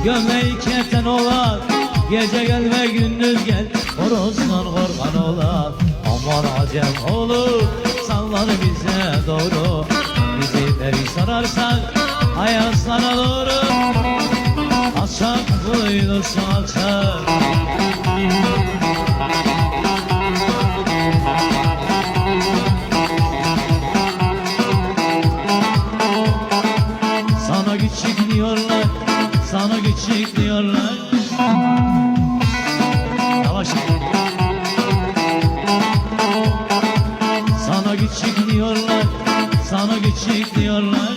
Gömleği keten olan, gece gel ve gündüz gel, horozdan korkan olan. Aman acem olur, sallar bize doğru. Bizi beri sararsak, ayazlara doğru. Alçak boylusu alçak. Sana küçük diyorlar, sana küçük diyorlar. Yavaş. Sana küçük diyorlar, sana küçük diyorlar.